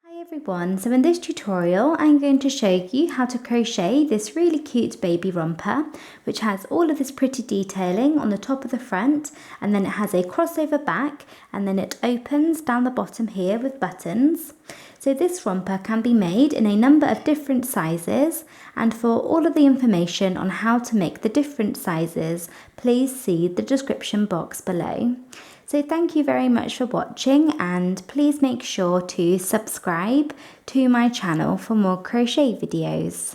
Hi everyone, so in this tutorial I'm going to show you how to crochet this really cute baby romper, which has all of this pretty detailing on the top of the front, and then it has a crossover back, and then it opens down the bottom here with buttons. So this romper can be made in a number of different sizes, and for all of the information on how to make the different sizes, please see the description box below. So thank you very much for watching, and please make sure to subscribe to my channel for more crochet videos.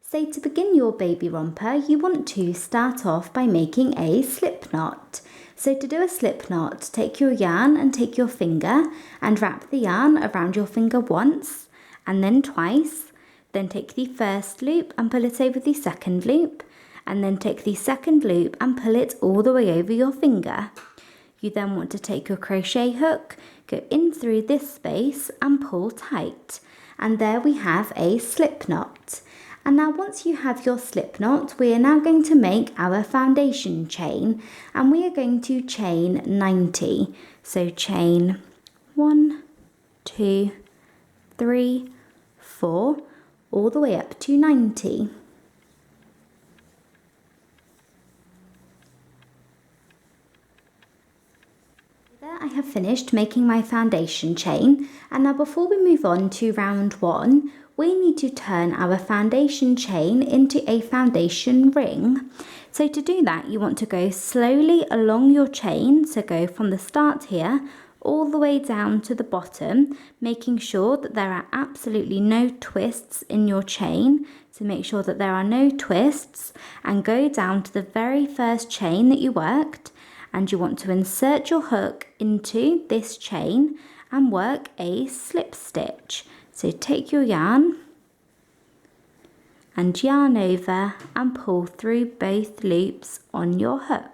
So to begin your baby romper, you want to start off by making a slip knot. So to do a slip knot, take your yarn and take your finger and wrap the yarn around your finger once and then twice. Then take the first loop and pull it over the second loop, and then take the second loop and pull it all the way over your finger. You then want to take your crochet hook, go in through this space and pull tight. And there we have a slip knot. And now once you have your slip knot, we are now going to make our foundation chain, and we are going to chain 90. So chain 1, 2, 3, 4, all the way up to 90. There I have finished making my foundation chain, and now before we move on to round 1, we need to turn our foundation chain into a foundation ring. So to do that, you want to go slowly along your chain, so go from the start here all the way down to the bottom, making sure that there are absolutely no twists in your chain. So make sure that there are no twists, and go down to the very first chain that you worked, and you want to insert your hook into this chain and work a slip stitch. So take your yarn and yarn over and pull through both loops on your hook.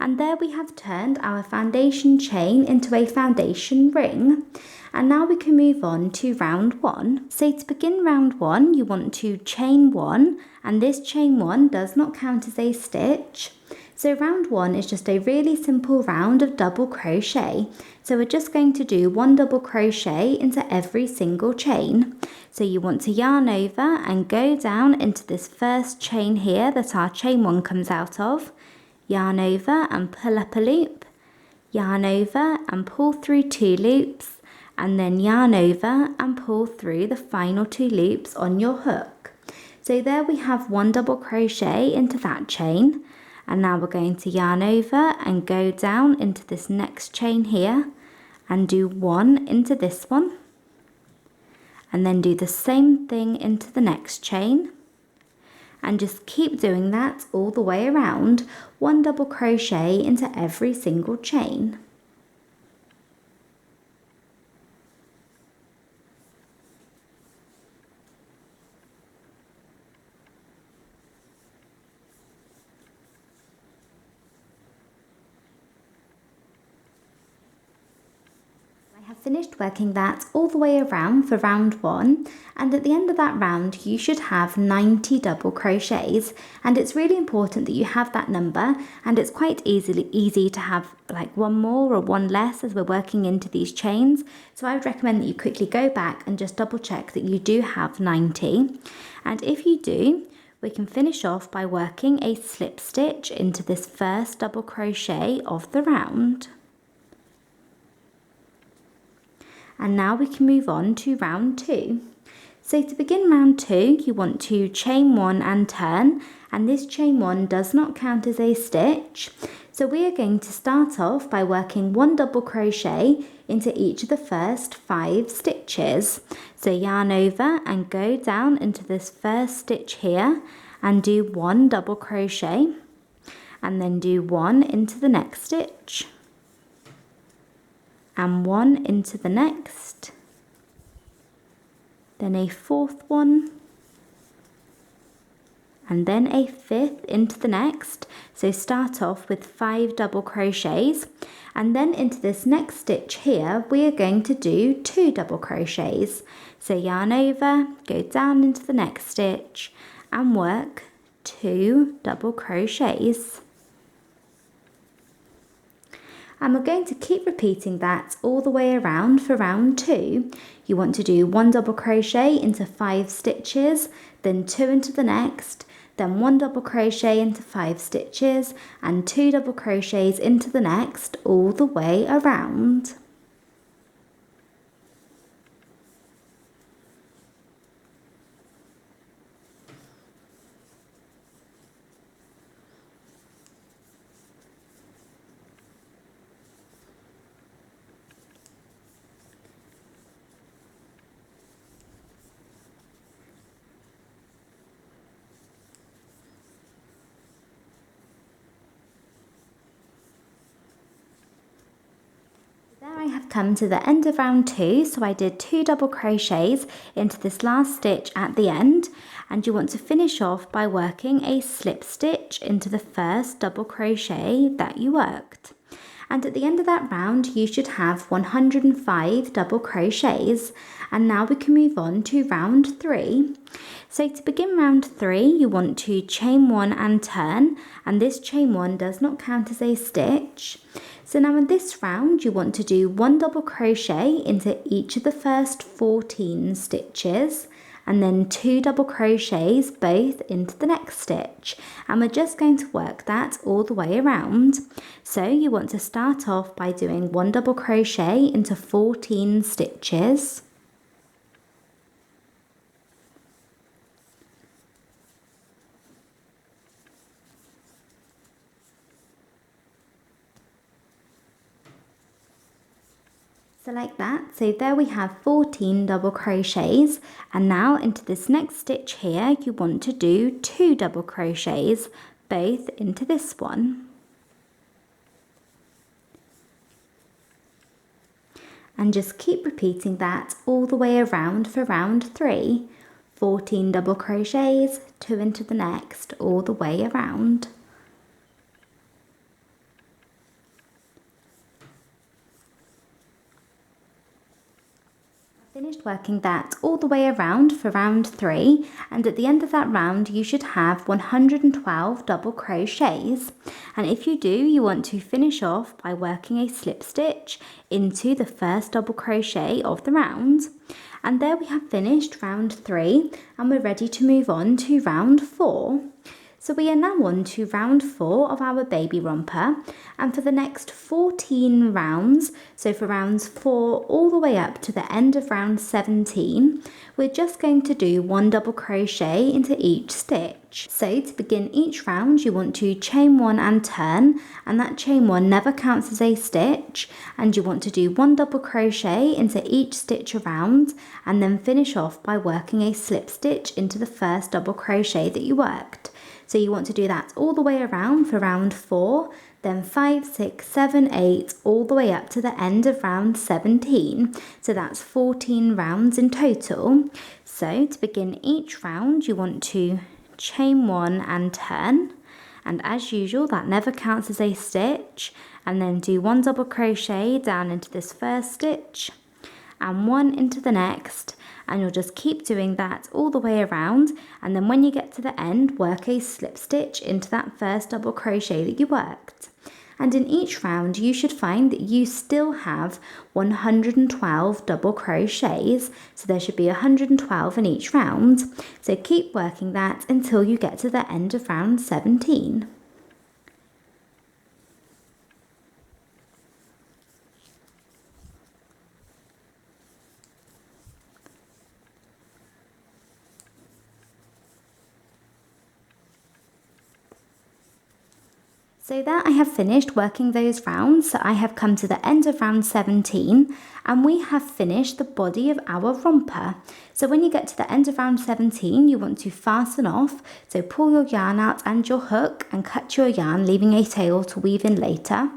And there we have turned our foundation chain into a foundation ring. And now we can move on to round 1. So to begin round 1, you want to chain 1, and this chain 1 does not count as a stitch. So round 1 is just a really simple round of double crochet. So we're just going to do 1 double crochet into every single chain. So you want to yarn over and go down into this first chain here that our chain 1 comes out of. Yarn over and pull up a loop, yarn over and pull through 2 loops, and then yarn over and pull through the final 2 loops on your hook. So there we have 1 double crochet into that chain, and now we're going to yarn over and go down into this next chain here and do 1 into this one, and then do the same thing into the next chain. And just keep doing that all the way around, 1 double crochet into every single chain. I have finished working that all the way around for round 1, and at the end of that round you should have 90 double crochets, and it's really important that you have that number, and it's quite easy to have like 1 more or 1 less as we're working into these chains. So I would recommend that you quickly go back and just double check that you do have 90, and if you do, we can finish off by working a slip stitch into this first double crochet of the round. And now we can move on to round 2. So to begin round 2, you want to chain 1 and turn, and this chain 1 does not count as a stitch. So we are going to start off by working 1 double crochet into each of the first 5 stitches. So yarn over and go down into this first stitch here and do 1 double crochet, and then do 1 into the next stitch, and 1 into the next, then a 4th one, and then a 5th into the next. So start off with 5 double crochets, and then into this next stitch here we are going to do 2 double crochets. So yarn over, go down into the next stitch and work 2 double crochets. And we're going to keep repeating that all the way around for round 2. You want to do 1 double crochet into 5 stitches, then 2 into the next, then 1 double crochet into 5 stitches and 2 double crochets into the next all the way around. There I have come to the end of round 2, so I did 2 double crochets into this last stitch at the end, and you want to finish off by working a slip stitch into the first double crochet that you worked. And at the end of that round you should have 105 double crochets, and now we can move on to round 3. So to begin round 3 you want to chain 1 and turn, and this chain 1 does not count as a stitch. So now in this round you want to do 1 double crochet into each of the first 14 stitches and then 2 double crochets both into the next stitch, and we're just going to work that all the way around. So you want to start off by doing 1 double crochet into 14 stitches. So like that, so there we have 14 double crochets, and now into this next stitch here you want to do 2 double crochets both into this one. And just keep repeating that all the way around for round 3. 14 double crochets, 2 into the next, all the way around. Finished working that all the way around for round 3, and at the end of that round you should have 112 double crochets, and if you do you want to finish off by working a slip stitch into the first double crochet of the round. And there we have finished round 3, and we're ready to move on to round 4. So we are now on to round 4 of our baby romper, and for the next 14 rounds, so for rounds 4 all the way up to the end of round 17, we're just going to do 1 double crochet into each stitch. So to begin each round you want to chain 1 and turn, and that chain 1 never counts as a stitch, and you want to do 1 double crochet into each stitch around and then finish off by working a slip stitch into the first double crochet that you worked. So you want to do that all the way around for round 4, then 5, 6, 7, 8, all the way up to the end of round 17. So that's 14 rounds in total. So to begin each round, you want to chain 1 and turn. And as usual, that never counts as a stitch. And then do 1 double crochet down into this first stitch and 1 into the next. And you'll just keep doing that all the way around, and then when you get to the end work a slip stitch into that first double crochet that you worked. And in each round you should find that you still have 112 double crochets, so there should be 112 in each round. So keep working that until you get to the end of round 17. So there I have finished working those rounds, so I have come to the end of round 17 and we have finished the body of our romper. So when you get to the end of round 17 you want to fasten off, so pull your yarn out and your hook and cut your yarn, leaving a tail to weave in later.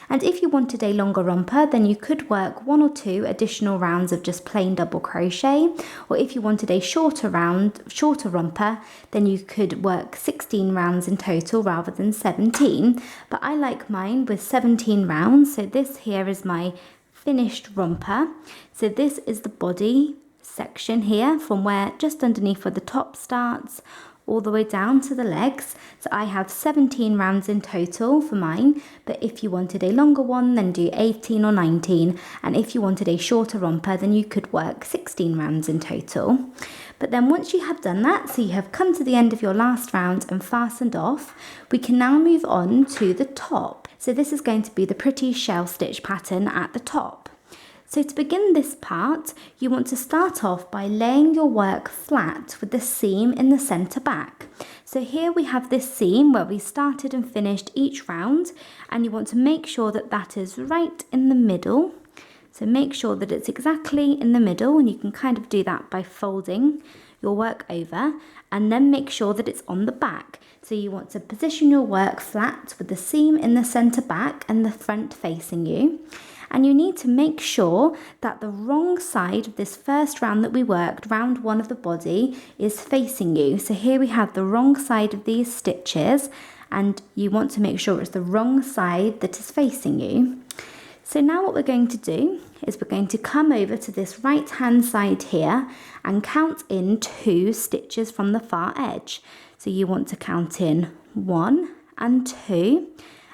And if you wanted a longer romper, then you could work 1 or 2 additional rounds of just plain double crochet, or if you wanted a shorter romper, then you could work 16 rounds in total rather than 17. But I like mine with 17 rounds, so this here is my finished romper. So this is the body section here, from where just underneath where the top starts all the way down to the legs. So I have 17 rounds in total for mine, but if you wanted a longer one, then do 18 or 19, and if you wanted a shorter romper, then you could work 16 rounds in total. But then once you have done that, so you have come to the end of your last round and fastened off, we can now move on to the top. So this is going to be the pretty shell stitch pattern at the top. So to begin this part, you want to start off by laying your work flat with the seam in the centre back. So here we have this seam where we started and finished each round, and you want to make sure that that is right in the middle. So make sure that it's exactly in the middle, and you can kind of do that by folding your work over, and then make sure that it's on the back. So you want to position your work flat with the seam in the centre back and the front facing you. And you need to make sure that the wrong side of this first round that we worked, round one of the body, is facing you. So here we have the wrong side of these stitches, and you want to make sure it's the wrong side that is facing you. So now what we're going to do is we're going to come over to this right hand side here and count in 2 stitches from the far edge. So you want to count in 1 and 2,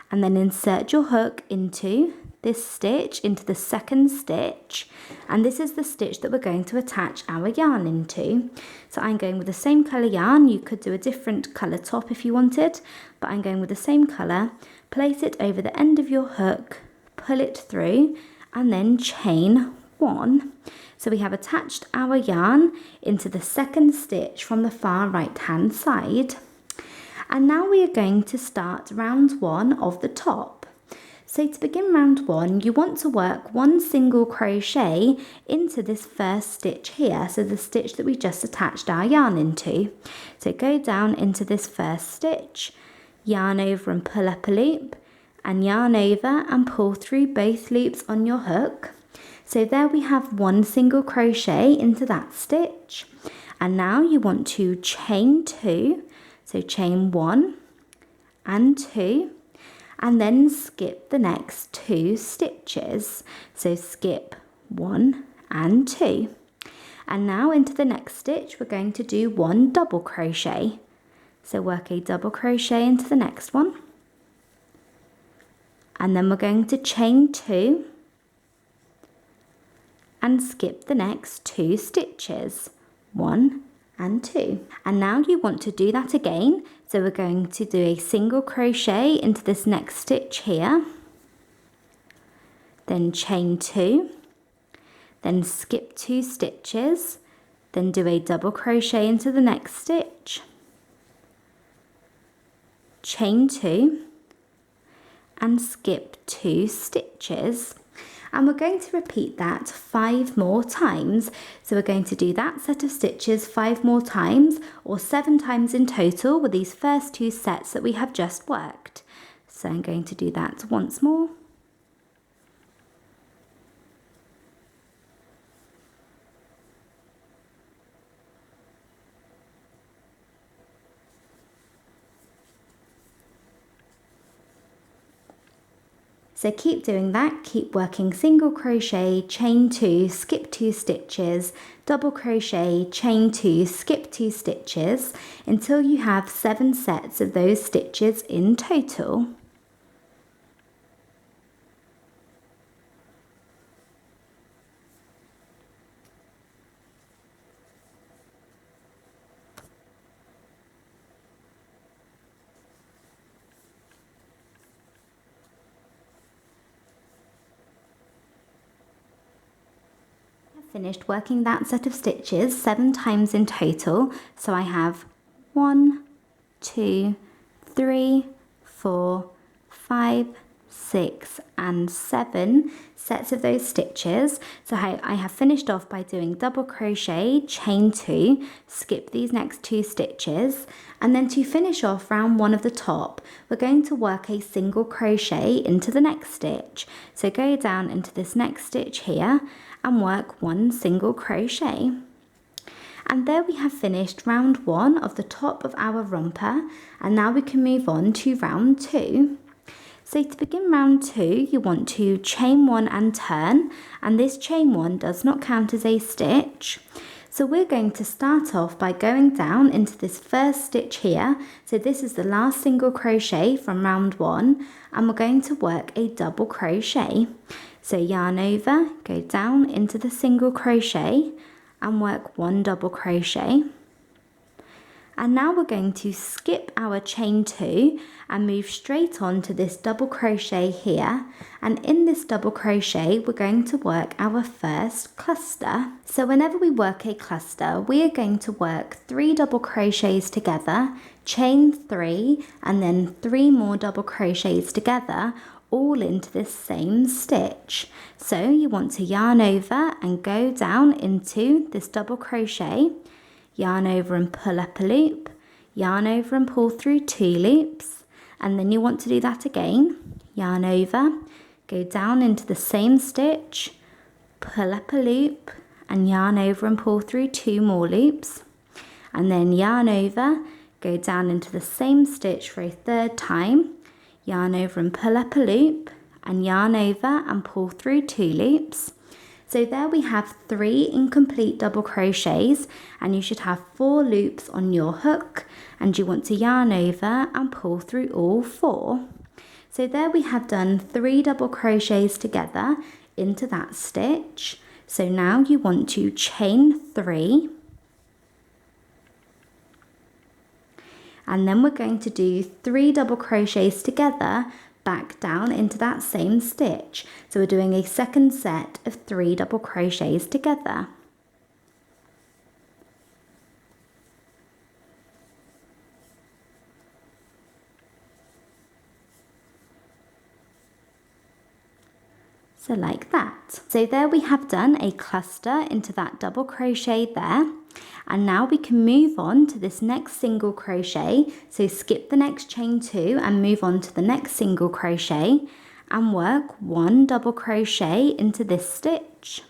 and then insert your hook into this stitch, into the second stitch, and this is the stitch that we're going to attach our yarn into. So I'm going with the same colour yarn. You could do a different colour top if you wanted, but I'm going with the same colour. Place it over the end of your hook, pull it through, and then chain 1. So we have attached our yarn into the second stitch from the far right hand side. And now we are going to start round 1 of the top. So to begin round 1, you want to work 1 single crochet into this first stitch here, so the stitch that we just attached our yarn into. So go down into this first stitch, yarn over and pull up a loop, and yarn over and pull through both loops on your hook. So there we have 1 single crochet into that stitch, and now you want to chain 2, so chain 1 and 2, and then skip the next 2 stitches. So skip 1 and 2. And now into the next stitch, we're going to do 1 double crochet. So work a double crochet into the next one. And then we're going to chain 2 and skip the next 2 stitches, 1 and 2. And now you want to do that again. So we're going to do a single crochet into this next stitch here, then chain 2, then skip 2 stitches, then do a double crochet into the next stitch, chain 2, and skip 2 stitches. And we're going to repeat that 5 more times. So we're going to do that set of stitches 5 more times, or 7 times in total with these first 2 sets that we have just worked. So I'm going to do that once more. So keep doing that, keep working single crochet, chain 2, skip 2 stitches, double crochet, chain 2, skip 2 stitches until you have 7 sets of those stitches in total. Finished working that set of stitches 7 times in total. So I have 1, 2, 3, 4, 5, 6 and 7 sets of those stitches. So I have finished off by doing double crochet, chain 2, skip these next 2 stitches, and then to finish off round 1 of the top, we're going to work a single crochet into the next stitch. So go down into this next stitch here and work 1 single crochet. And there we have finished round 1 of the top of our romper, and now we can move on to round 2. So to begin round 2, you want to chain 1 and turn, and this chain 1 does not count as a stitch. So we're going to start off by going down into this first stitch here. So this is the last single crochet from round 1, and we're going to work a double crochet. So yarn over, go down into the single crochet and work 1 double crochet. And now we're going to skip our chain 2 and move straight on to this double crochet here, and in this double crochet we're going to work our first cluster. So whenever we work a cluster, we are going to work 3 double crochets together, chain 3, and then 3 more double crochets together, all into this same stitch. So you want to yarn over and go down into this double crochet, yarn over and pull up a loop, yarn over and pull through 2 loops, and then you want to do that again, yarn over, go down into the same stitch, pull up a loop, and yarn over and pull through 2 more loops, and then yarn over, go down into the same stitch for a 3rd time, yarn over and pull up a loop, and yarn over and pull through 2 loops. So there we have 3 incomplete double crochets, and you should have 4 loops on your hook, and you want to yarn over and pull through all 4. So there we have done 3 double crochets together into that stitch. So now you want to chain 3, and then we're going to do 3 double crochets together back down into that same stitch. So we're doing a second set of 3 double crochets together. So like that. So there we have done a cluster into that double crochet there. And now we can move on to this next single crochet. So skip the next chain 2 and move on to the next single crochet and work 1 double crochet into this stitch.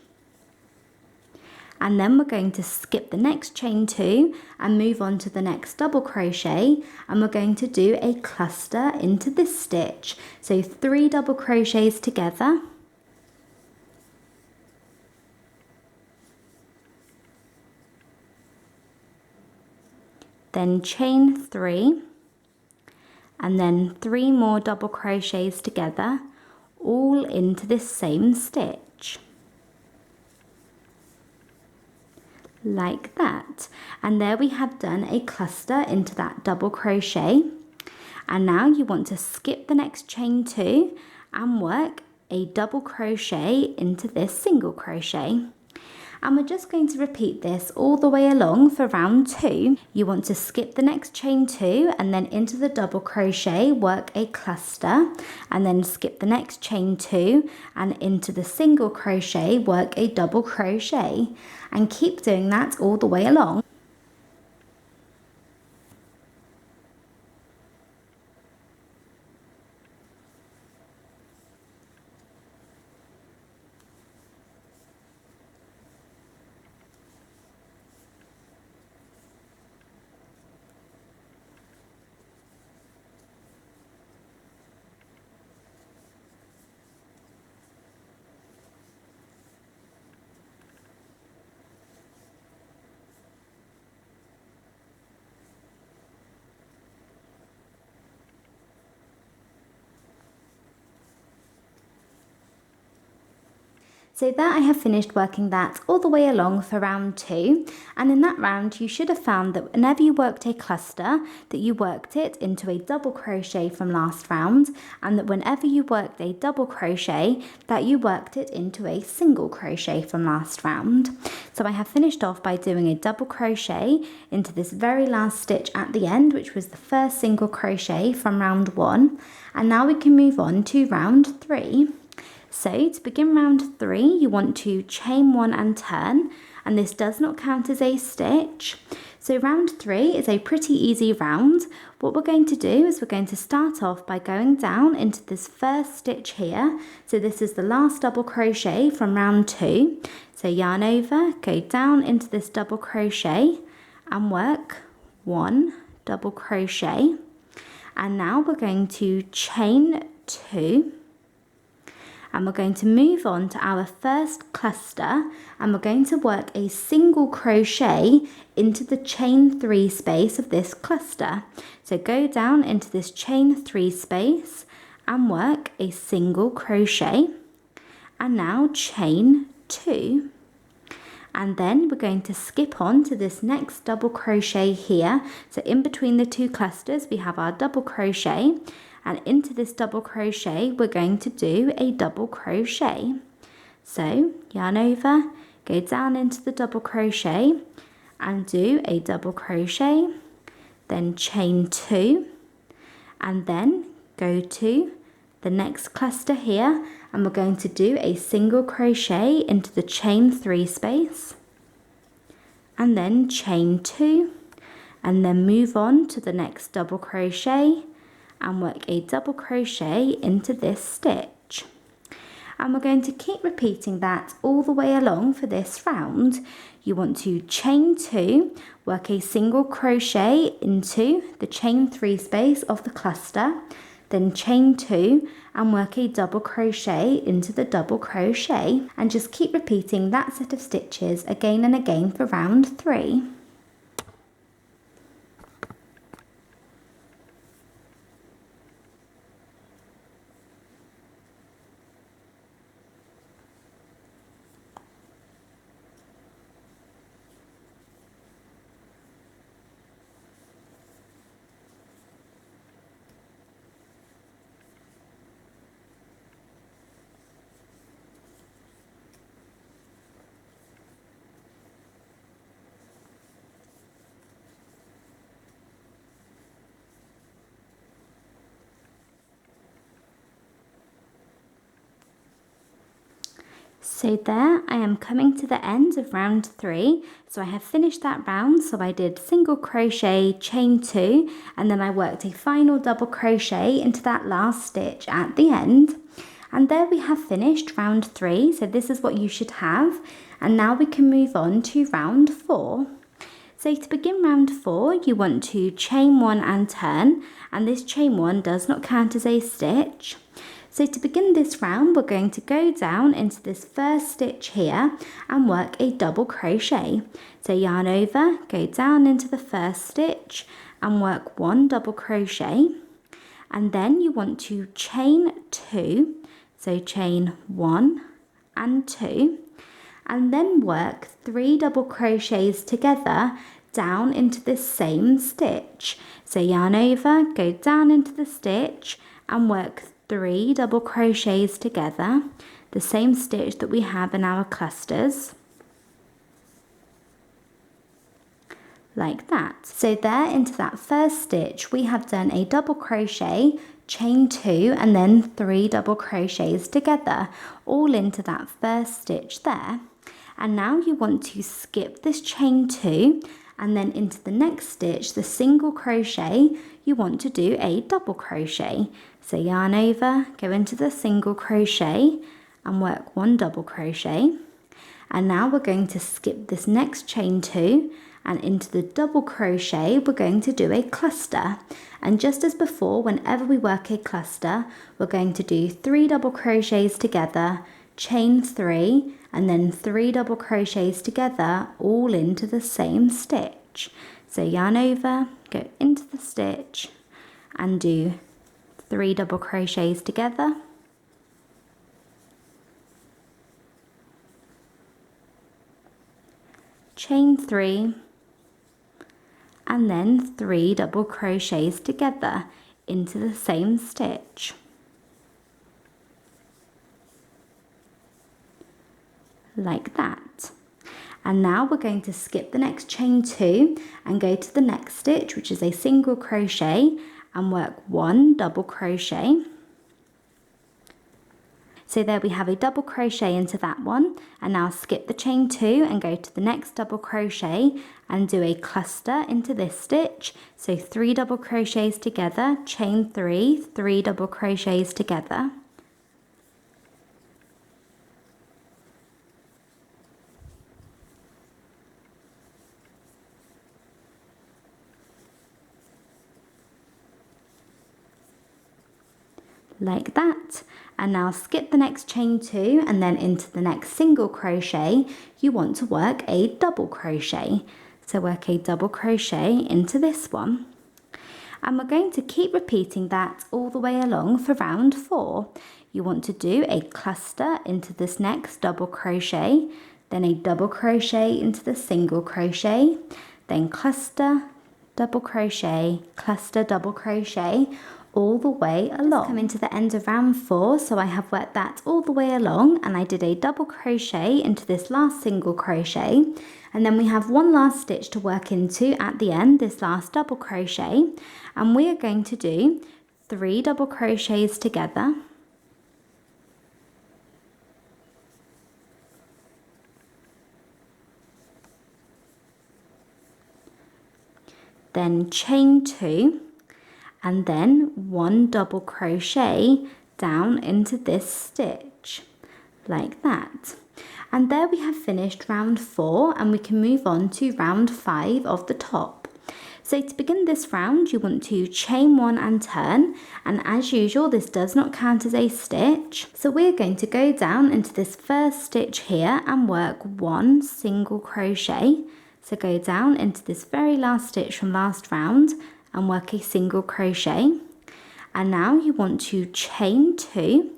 And then we're going to skip the next chain 2 and move on to the next double crochet, and we're going to do a cluster into this stitch. So 3 double crochets together. Then chain 3, and then 3 more double crochets together, all into this same stitch. Like that. And there we have done a cluster into that double crochet. And now you want to skip the next chain 2 and work a double crochet into this single crochet. And we're just going to repeat this all the way along for round 2. You want to skip the next chain 2 and then into the double crochet, work a cluster, and then skip the next chain 2 and into the single crochet, work a double crochet, and keep doing that all the way along. So there I have finished working that all the way along for round 2, and in that round you should have found that whenever you worked a cluster that you worked it into a double crochet from last round, and that whenever you worked a double crochet that you worked it into a single crochet from last round. So I have finished off by doing a double crochet into this very last stitch at the end, which was the first single crochet from round 1, and now we can move on to round 3. So to begin round 3, you want to chain 1 and turn, and this does not count as a stitch. So round 3 is a pretty easy round. What we're going to do is we're going to start off by going down into this first stitch here. So this is the last double crochet from round 2. So yarn over, go down into this double crochet and work 1 double crochet. And now we're going to chain 2. and we're going to move on to our first cluster, and we're going to work a single crochet into the chain 3 space of this cluster. So go down into this chain 3 space and work a single crochet, and now chain 2. And then we're going to skip on to this next double crochet here. So in between the 2 clusters we have our double crochet, and into this double crochet we're going to do a double crochet. So yarn over, go down into the double crochet and do a double crochet, then chain 2, and then go to the next cluster here, and we're going to do a single crochet into the chain 3 space, and then chain 2, and then move on to the next double crochet and work a double crochet into this stitch. And we're going to keep repeating that all the way along for this round. You want to chain 2, work a single crochet into the chain 3 space of the cluster, then chain 2 and work a double crochet into the double crochet, and just keep repeating that set of stitches again and again for round 3. So there I am coming to the end of round 3. So I have finished that round. So I did single crochet, chain 2, and then I worked a final double crochet into that last stitch at the end. And there we have finished round 3. So this is what you should have. And now we can move on to round 4. So to begin round 4, you want to chain 1 and turn, and this chain 1 does not count as a stitch. So to begin this round, we're going to go down into this first stitch here and work a double crochet. So yarn over, go down into the first stitch and work 1 double crochet, and then you want to chain 2, so chain 1 and 2, and then work 3 double crochets together down into this same stitch. So yarn over, go down into the stitch and work 3 double crochets together, the same stitch that we have in our clusters, like that. So there into that first stitch we have done a double crochet, chain 2 and then 3 double crochets together, all into that first stitch there. And now you want to skip this chain 2, and then into the next stitch, the single crochet, you want to do a double crochet. So yarn over, go into the single crochet and work 1 double crochet. And now we're going to skip this next chain 2, and into the double crochet we're going to do a cluster. And just as before, whenever we work a cluster, we're going to do 3 double crochets together, chain 3, and then 3 double crochets together, all into the same stitch. So yarn over, go into the stitch and do 3 double crochets together, chain 3, and then 3 double crochets together into the same stitch, like that. And now we're going to skip the next chain 2 and go to the next stitch, which is a single crochet, and work 1 double crochet. So there we have a double crochet into that one, and now skip the chain 2 and go to the next double crochet and do a cluster into this stitch. So 3 double crochets together, chain 3, 3 double crochets together. like that. And now skip the next chain 2 and then into the next single crochet you want to work a double crochet. So work a double crochet into this one. And we're going to keep repeating that all the way along for round 4. You want to do a cluster into this next double crochet, then a double crochet into the single crochet, then cluster, double crochet, cluster, double crochet, all the way along. Coming to the end of round 4, so I have worked that all the way along, and I did a double crochet into this last single crochet, and then we have one last stitch to work into at the end, this last double crochet, and we are going to do 3 double crochets together, then chain 2, and then 1 double crochet down into this stitch, like that. And there we have finished round 4, and we can move on to round 5 of the top. So to begin this round, you want to chain 1 and turn, and as usual, this does not count as a stitch. So we're going to go down into this first stitch here and work 1 single crochet. So go down into this very last stitch from last round and work a single crochet. And now you want to chain 2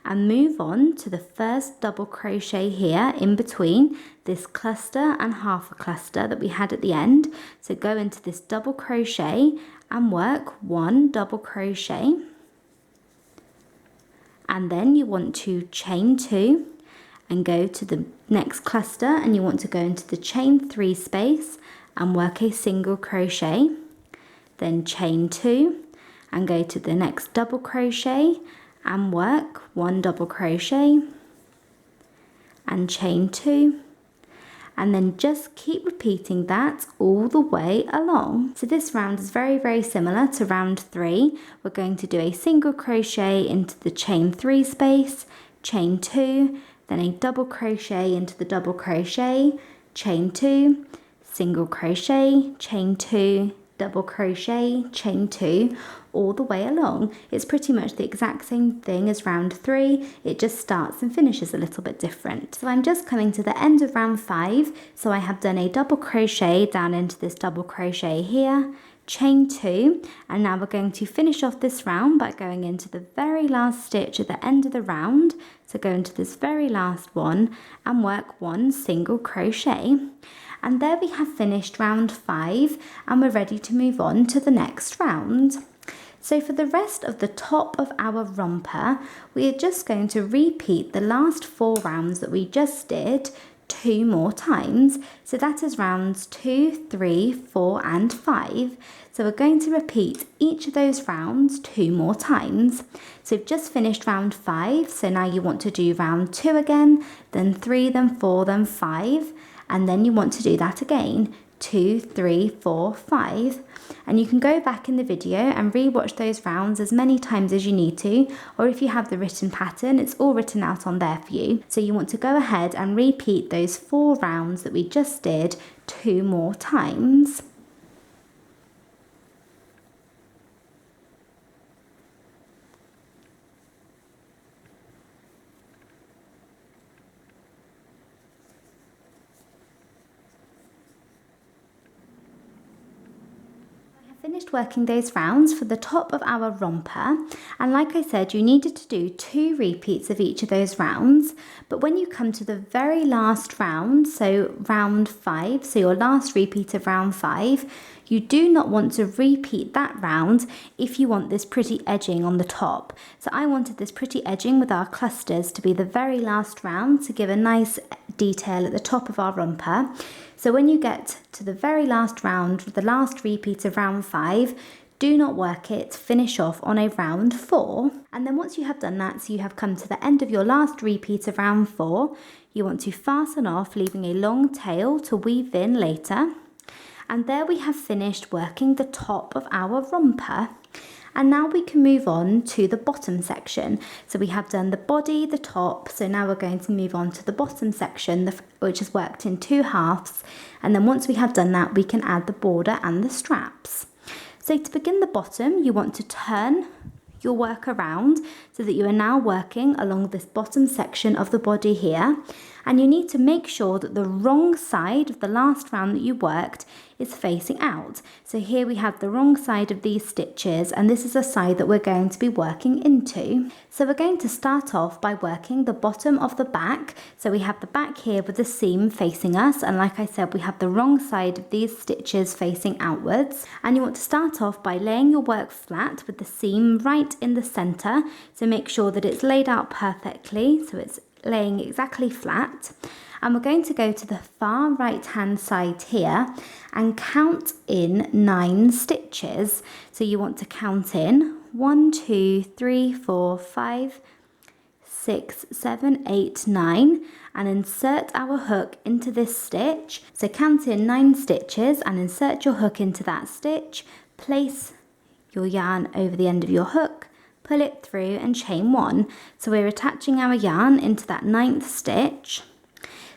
and move on to the first double crochet here in between this cluster and half a cluster that we had at the end. So go into this double crochet and work 1 double crochet, and then you want to chain 2 and go to the next cluster, and you want to go into the chain 3 space and work a single crochet, then chain 2 and go to the next double crochet and work 1 double crochet and chain 2, and then just keep repeating that all the way along. So this round is very similar to round 3. We're going to do a single crochet into the chain 3 space, chain 2, then a double crochet into the double crochet, chain 2, single crochet, chain 2, double crochet, chain 2, all the way along. It's pretty much the exact same thing as round 3, it just starts and finishes a little bit different. So I'm just coming to the end of round 5, so I have done a double crochet down into this double crochet here, chain 2, and now we're going to finish off this round by going into the very last stitch at the end of the round. So go into this very last one and work 1 single crochet. And there we have finished round 5, and we're ready to move on to the next round. So for the rest of the top of our romper, we are just going to repeat the last 4 rounds that we just did 2 more times. So that is rounds 2, 3, 4 and 5. So we're going to repeat each of those rounds 2 more times. So we've just finished round 5, so now you want to do round 2 again, then 3, then 4, then 5, and then you want to do that again, 2, 3, 4, 5. And you can go back in the video and re-watch those rounds as many times as you need to, or if you have the written pattern, it's all written out on there for you. So you want to go ahead and repeat those 4 rounds that we just did 2 more times. Finished working those rounds for the top of our romper, and like I said, you needed to do 2 repeats of each of those rounds, but when you come to the very last round, so round 5, so your last repeat of round 5, you do not want to repeat that round if you want this pretty edging on the top. So I wanted this pretty edging with our clusters to be the very last round to give a nice detail at the top of our romper. So when you get to the very last round, the last repeat of round 5, do not work it, finish off on a round 4. And then once you have done that, so you have come to the end of your last repeat of round 4, you want to fasten off, leaving a long tail to weave in later. And there we have finished working the top of our romper. And now we can move on to the bottom section. So we have done the body, the top, so now we're going to move on to the bottom section, which is worked in 2 halves. And then once we have done that, we can add the border and the straps. So to begin the bottom, you want to turn your work around. so that you are now working along this bottom section of the body here, and you need to make sure that the wrong side of the last round that you worked is facing out. So here we have the wrong side of these stitches, and this is a side that we're going to be working into. So we're going to start off by working the bottom of the back. So we have the back here with the seam facing us, and like I said, we have the wrong side of these stitches facing outwards. And you want to start off by laying your work flat with the seam right in the center. So make sure that it's laid out perfectly, so it's laying exactly flat. And we're going to go to the far right hand side here and count in 9 stitches. So you want to count in 1, 2, 3, 4, 5, 6, 7, 8, 9, and insert our hook into this stitch. So count in 9 stitches and insert your hook into that stitch. Place your yarn over the end of your hook, pull it through and chain 1. So we're attaching our yarn into that 9th stitch.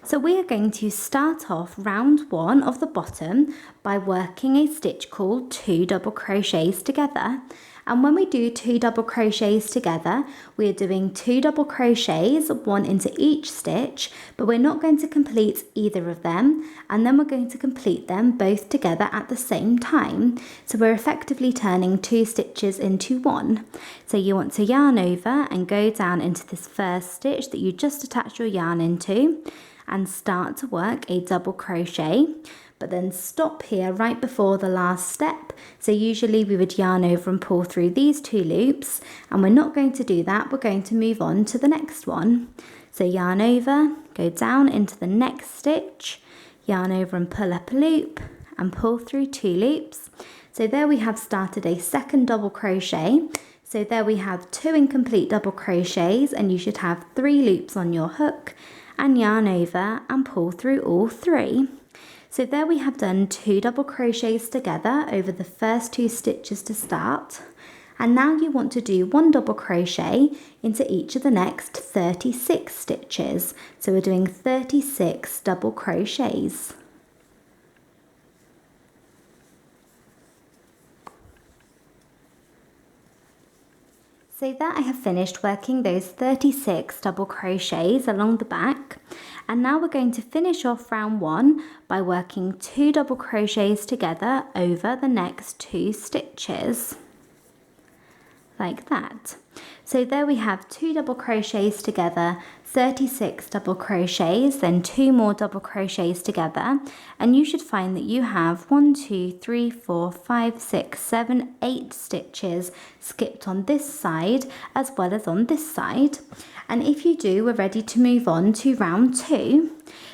So we are going to start off round 1 of the bottom by working a stitch called 2 double crochets together. And when we do 2 double crochets together, we are doing 2 double crochets, 1 into each stitch, but we're not going to complete either of them, and then we're going to complete them both together at the same time. So we're effectively turning 2 stitches into 1. So you want to yarn over and go down into this first stitch that you just attached your yarn into, and start to work a double crochet, but then stop here right before the last step. So usually we would yarn over and pull through these 2 loops, and we're not going to do that. We're going to move on to the next one. So yarn over, go down into the next stitch, yarn over and pull up a loop and pull through 2 loops. So there we have started a second double crochet. So there we have 2 incomplete double crochets, and you should have 3 loops on your hook, and yarn over and pull through all 3. So there we have done 2 double crochets together over the first 2 stitches to start, and now you want to do 1 double crochet into each of the next 36 stitches. So we're doing 36 double crochets. So there I have finished working those 36 double crochets along the back, and now we're going to finish off round 1 by working 2 double crochets together over the next 2 stitches, like that. So there we have 2 double crochets together, 36 double crochets, then 2 more double crochets together, and you should find that you have 1, 2, 3, 4, 5, 6, 7, 8 stitches skipped on this side as well as on this side. And if you do, we're ready to move on to round 2.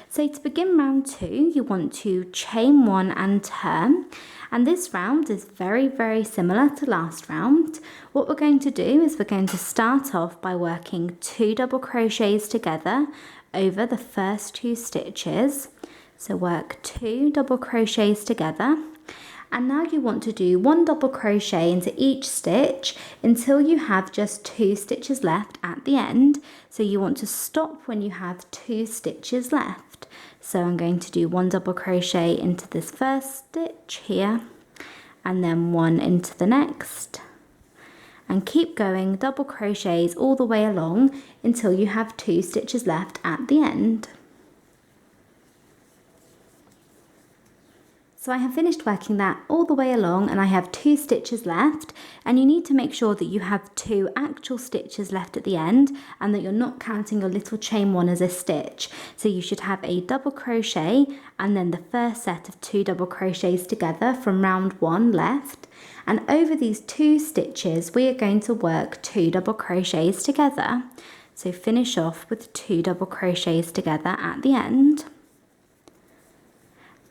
So to begin round 2, you want to chain 1 and turn. And this round is very, very similar to last round. What we're going to do is we're going to start off by working 2 double crochets together over the first 2 stitches. So work 2 double crochets together. And now you want to do 1 double crochet into each stitch until you have just 2 stitches left at the end. So you want to stop when you have 2 stitches left. So I'm going to do 1 double crochet into this first stitch here, and then 1 into the next, and keep going double crochets all the way along until you have 2 stitches left at the end. So I have finished working that all the way along, and I have 2 stitches left, and you need to make sure that you have 2 actual stitches left at the end and that you're not counting your little chain 1 as a stitch. So you should have a double crochet and then the first set of 2 double crochets together from round 1 left, and over these 2 stitches we are going to work 2 double crochets together. So finish off with 2 double crochets together at the end.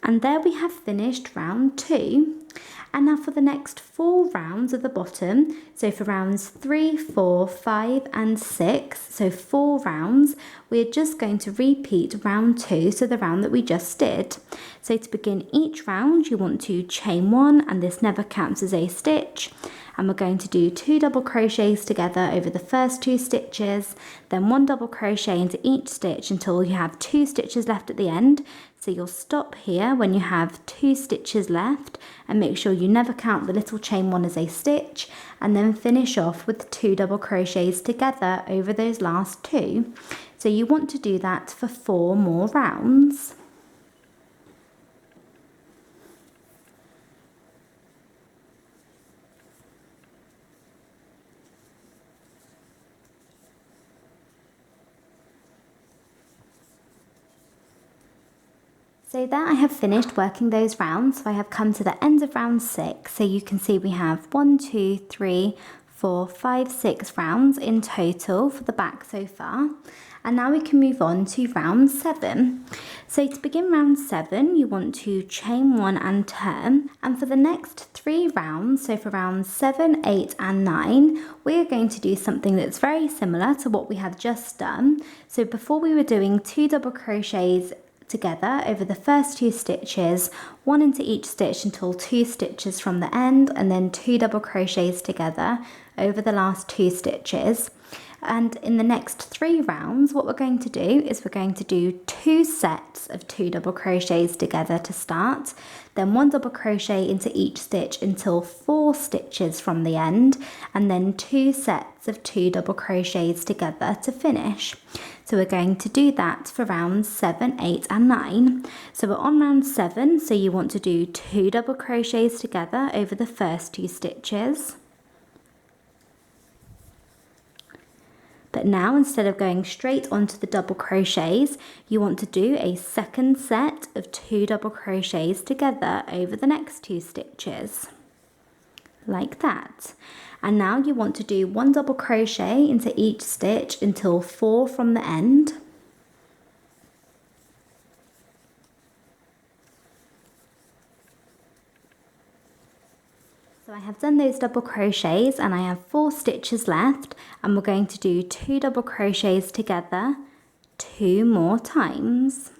And there we have finished round 2. And now for the next 4 rounds of the bottom, so for rounds 3, 4, 5 and 6, so 4 rounds, we're just going to repeat round 2, so the round that we just did. So to begin each round you want to chain 1, and this never counts as a stitch, and we're going to do 2 double crochets together over the first 2 stitches, then 1 double crochet into each stitch until you have 2 stitches left at the end. So you'll stop here when you have 2 stitches left and make sure you never count the little chain 1 as a stitch, and then finish off with 2 double crochets together over those last 2. So you want to do that for 4 more rounds. So there I have finished working those rounds, so I have come to the end of round 6. So you can see we have 1, 2, 3, 4, 5, 6 rounds in total for the back so far. And now we can move on to round 7. So to begin round 7, you want to chain 1 and turn. And for the next 3 rounds, so for rounds 7, 8 and 9, we are going to do something that's very similar to what we had just done. So before we were doing 2 double crochets together over the first 2 stitches, 1 into each stitch until 2 stitches from the end, and then 2 double crochets together over the last 2 stitches. And in the next 3 rounds, what we're going to do is we're going to do 2 sets of 2 double crochets together to start, then 1 double crochet into each stitch until 4 stitches from the end, and then 2 sets of 2 double crochets together to finish. So we're going to do that for rounds 7, 8 and 9. So we're on round 7, so you want to do 2 double crochets together over the first 2 stitches. But now, instead of going straight onto the double crochets, you want to do a second set of 2 double crochets together over the next 2 stitches, like that. And now you want to do 1 double crochet into each stitch until 4 from the end. So I have done those double crochets and I have 4 stitches left, and we're going to do 2 double crochets together 2 more times.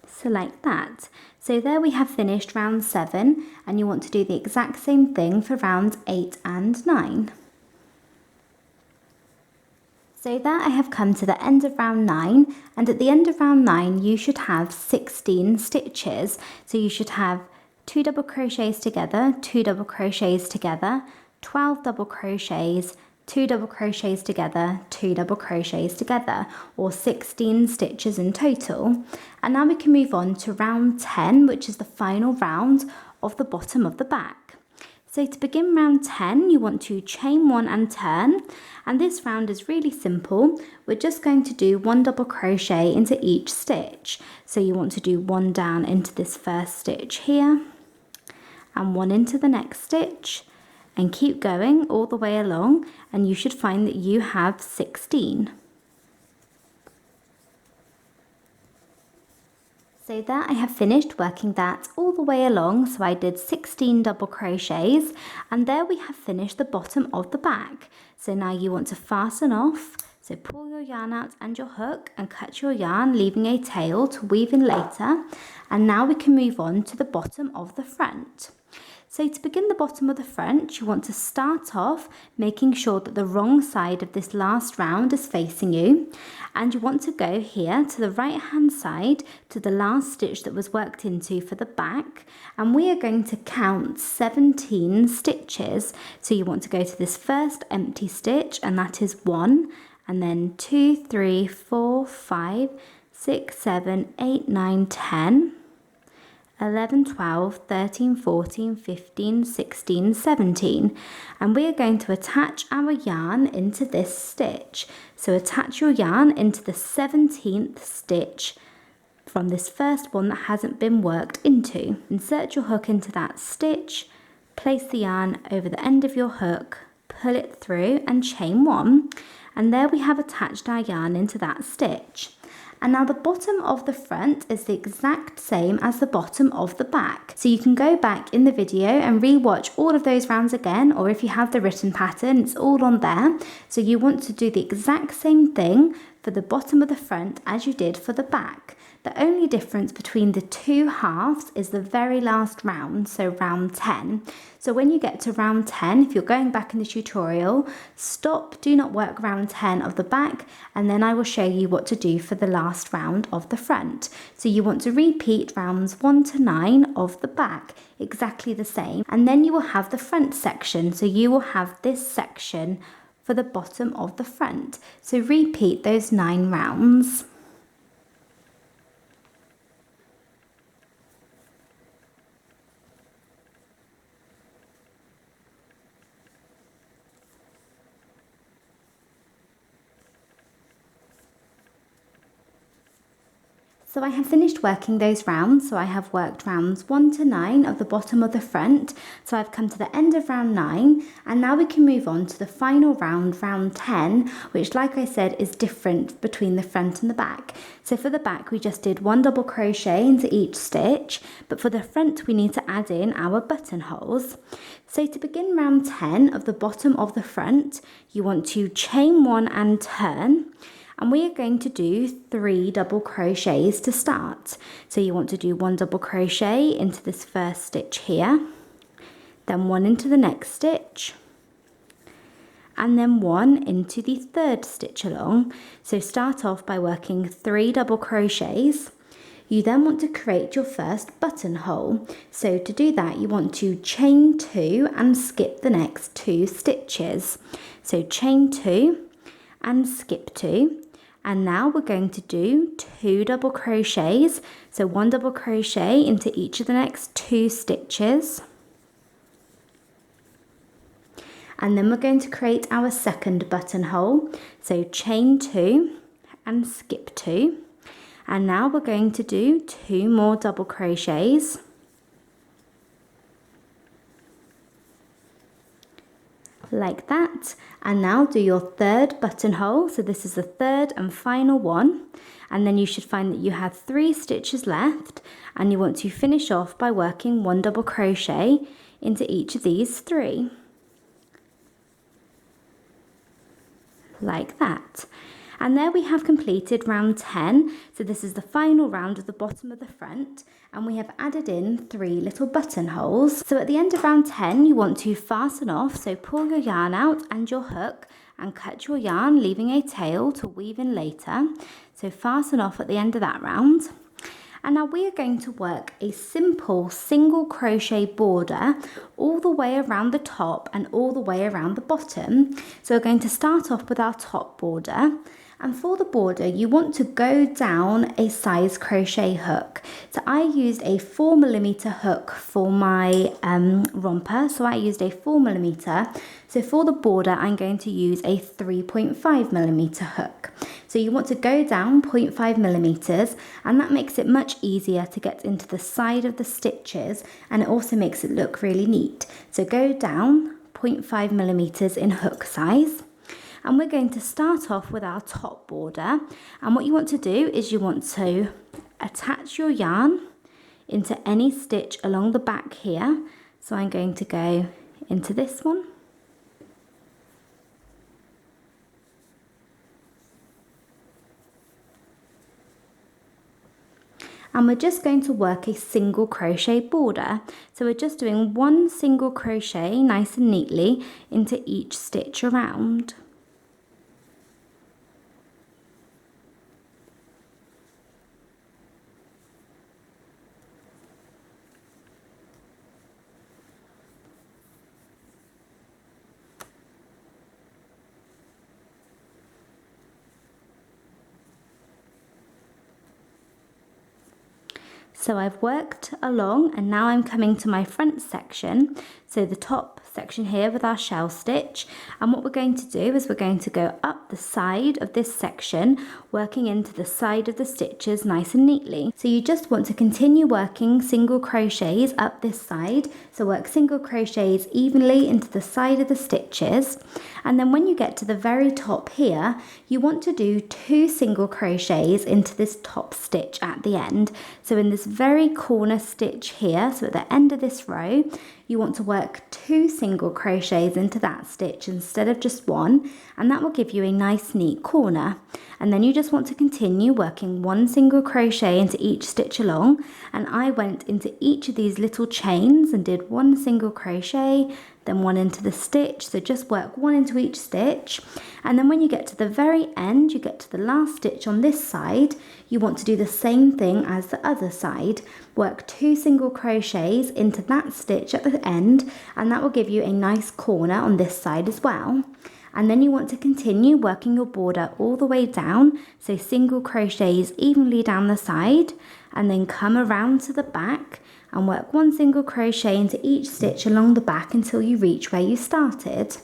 So like that. So there we have finished round 7, and you want to do the exact same thing for rounds 8 and 9. So there I have come to the end of round 9, and at the end of round 9 you should have 16 stitches. So you should have 2 double crochets together, 2 double crochets together, 12 double crochets, 2 double crochets together, 2 double crochets together, or 16 stitches in total. And now we can move on to round 10, which is the final round of the bottom of the back. So to begin round 10, you want to chain 1 and turn, and this round is really simple. We're just going to do 1 double crochet into each stitch. So you want to do 1 down into this first stitch here, and 1 into the next stitch, and keep going all the way along, and you should find that you have 16. So there I have finished working that all the way along, so I did 16 double crochets, and there we have finished the bottom of the back. So now you want to fasten off, so pull your yarn out and your hook and cut your yarn, leaving a tail to weave in later. And now we can move on to the bottom of the front. So to begin the bottom of the front, you want to start off making sure that the wrong side of this last round is facing you. And you want to go here to the right hand side to the last stitch that was worked into for the back. And we are going to count 17 stitches. So you want to go to this first empty stitch, and that is 1, and then 2, 3, 4, 5, 6, 7, 8, 9, 10. 11, 12, 13, 14, 15, 16, 17, and we are going to attach our yarn into this stitch. So attach your yarn into the 17th stitch from this first one that hasn't been worked into. Insert your hook into that stitch, place the yarn over the end of your hook, pull it through and chain 1, and there we have attached our yarn into that stitch. And now the bottom of the front is the exact same as the bottom of the back. So you can go back in the video and re-watch all of those rounds again, or if you have the written pattern, it's all on there. So you want to do the exact same thing for the bottom of the front as you did for the back. The only difference between the two halves is the very last round, so round 10. So when you get to round 10, if you're going back in the tutorial, stop, do not work round 10 of the back, and then I will show you what to do for the last round of the front. So you want to repeat rounds 1 to 9 of the back, exactly the same, and then you will have the front section. So you will have this section for the bottom of the front. So repeat those 9 rounds. So I have finished working those rounds, so I have worked rounds 1 to 9 of the bottom of the front, so I've come to the end of round 9, and now we can move on to the final round, round 10, which like I said is different between the front and the back. So for the back we just did 1 double crochet into each stitch, but for the front we need to add in our buttonholes. So to begin round 10 of the bottom of the front, you want to chain 1 and turn. And we are going to do 3 double crochets to start. So you want to do 1 double crochet into this first stitch here, then 1 into the next stitch, and then 1 into the third stitch along. So start off by working 3 double crochets. You then want to create your first buttonhole. So to do that, you want to chain 2 and skip the next 2 stitches. So chain 2 and skip 2. And now we're going to do 2 double crochets, so 1 double crochet into each of the next 2 stitches, and then we're going to create our second buttonhole, so chain 2 and skip 2, and now we're going to do 2 more double crochets, like that, and now do your third buttonhole. So this is the third and final one, and then you should find that you have 3 stitches left, and you want to finish off by working 1 double crochet into each of these 3, like that. And there we have completed round 10. So this is the final round of the bottom of the front, and we have added in 3 little buttonholes. So at the end of round 10, you want to fasten off, so pull your yarn out and your hook and cut your yarn, leaving a tail to weave in later. So fasten off at the end of that round. And now we are going to work a simple single crochet border all the way around the top and all the way around the bottom. So we're going to start off with our top border. And for the border, you want to go down a size crochet hook. So I used a 4mm hook for my romper. So I used a 4mm. So for the border, I'm going to use a 3.5mm hook. So you want to go down 0.5mm, and that makes it much easier to get into the side of the stitches, and it also makes it look really neat. So go down 0.5mm in hook size. And we're going to start off with our top border, and what you want to do is you want to attach your yarn into any stitch along the back here. So I'm going to go into this one, and we're just going to work a single crochet border. So we're just doing 1 single crochet nice and neatly into each stitch around. So I've worked along, and now I'm coming to my front section, so the top section here with our shell stitch, and what we're going to do is we're going to go up the side of this section, working into the side of the stitches nice and neatly. So you just want to continue working single crochets up this side, so work single crochets evenly into the side of the stitches, and then when you get to the very top here, you want to do 2 single crochets into this top stitch at the end. So in this very corner stitch here, so at the end of this row, you want to work 2 single crochets into that stitch instead of just 1, and that will give you a nice neat corner. And then you just want to continue working 1 single crochet into each stitch along, and I went into each of these little chains and did 1 single crochet, then 1 into the stitch, so just work 1 into each stitch. And then when you get to the very end, you get to the last stitch on this side, you want to do the same thing as the other side. Work 2 single crochets into that stitch at the end, and that will give you a nice corner on this side as well. And then you want to continue working your border all the way down, so single crochets evenly down the side, and then come around to the back and work 1 single crochet into each stitch along the back until you reach where you started.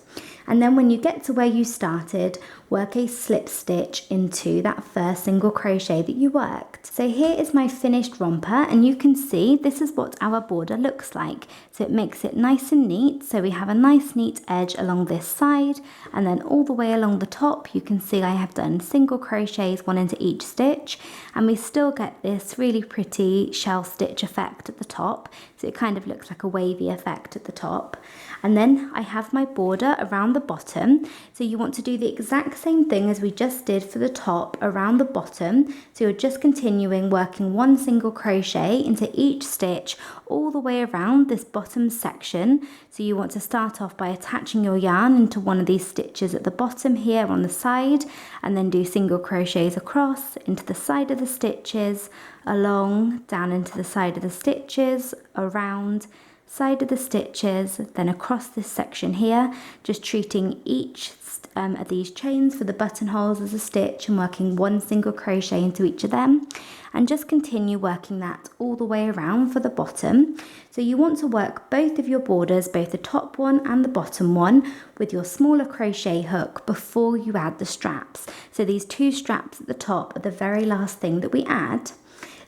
And then when you get to where you started, work a slip stitch into that first single crochet that you worked. So here is my finished romper, and you can see this is what our border looks like. So it makes it nice and neat. So we have a nice neat edge along this side, and then all the way along the top you can see I have done single crochets 1 into each stitch, and we still get this really pretty shell stitch effect at the top. So it kind of looks like a wavy effect at the top. And then I have my border around the bottom, so you want to do the exact same thing as we just did for the top around the bottom. So you're just continuing working 1 single crochet into each stitch all the way around this bottom section. So you want to start off by attaching your yarn into one of these stitches at the bottom here on the side, and then do single crochets across into the side of the stitches, along, down into the side of the stitches, around, side of the stitches, then across this section here, just treating each of these chains for the buttonholes as a stitch and working 1 single crochet into each of them, and just continue working that all the way around for the bottom. So you want to work both of your borders, both the top one and the bottom one, with your smaller crochet hook before you add the straps. So these 2 straps at the top are the very last thing that we add.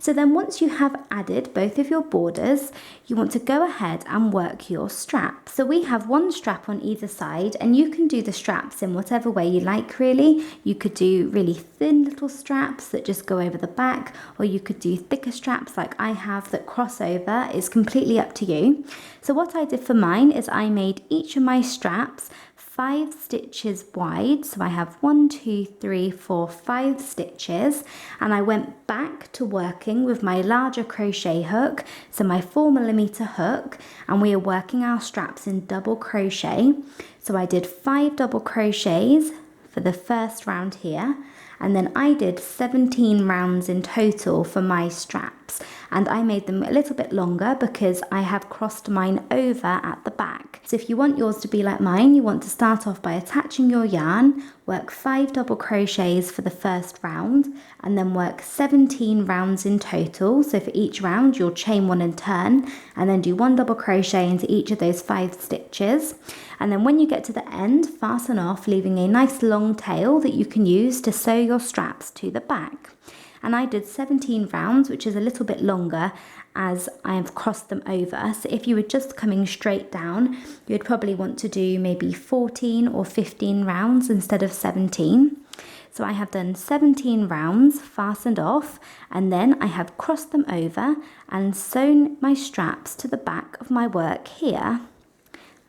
So then once you have added both of your borders, you want to go ahead and work your straps. So we have 1 strap on either side, and you can do the straps in whatever way you like really. You could do really thin little straps that just go over the back, or you could do thicker straps like I have that cross over. It's completely up to you. So what I did for mine is I made each of my straps 5 stitches wide, so I have 1, 2, 3, 4, 5 stitches, and I went back to working with my larger crochet hook, so my 4mm hook, and we are working our straps in double crochet. So I did 5 double crochets for the first round here, and then I did 17 rounds in total for my straps, and I made them a little bit longer because I have crossed mine over at the back. So if you want yours to be like mine, you want to start off by attaching your yarn, work 5 double crochets for the first round, and then work 17 rounds in total. So for each round you'll chain 1 and turn, and then do 1 double crochet into each of those 5 stitches. And then when you get to the end, fasten off, leaving a nice long tail that you can use to sew your straps to the back. And I did 17 rounds, which is a little bit longer as I have crossed them over. So if you were just coming straight down, you'd probably want to do maybe 14 or 15 rounds instead of 17. So I have done 17 rounds, fastened off, and then I have crossed them over and sewn my straps to the back of my work here,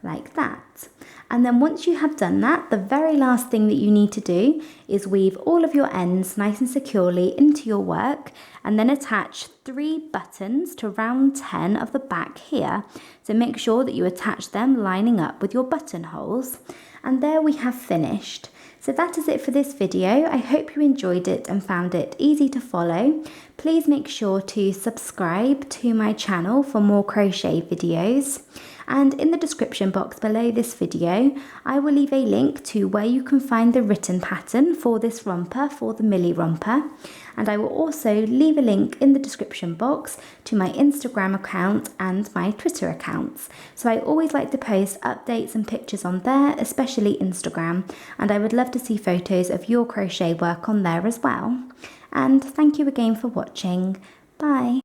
like that. And then once you have done that, the very last thing that you need to do is weave all of your ends nice and securely into your work, and then attach 3 buttons to round 10 of the back here. So make sure that you attach them lining up with your buttonholes. And there we have finished. So that is it for this video. I hope you enjoyed it and found it easy to follow. Please make sure to subscribe to my channel for more crochet videos. And in the description box below this video, I will leave a link to where you can find the written pattern for this romper, for the Millie romper. And I will also leave a link in the description box to my Instagram account and my Twitter accounts. So I always like to post updates and pictures on there, especially Instagram. And I would love to see photos of your crochet work on there as well. And thank you again for watching. Bye.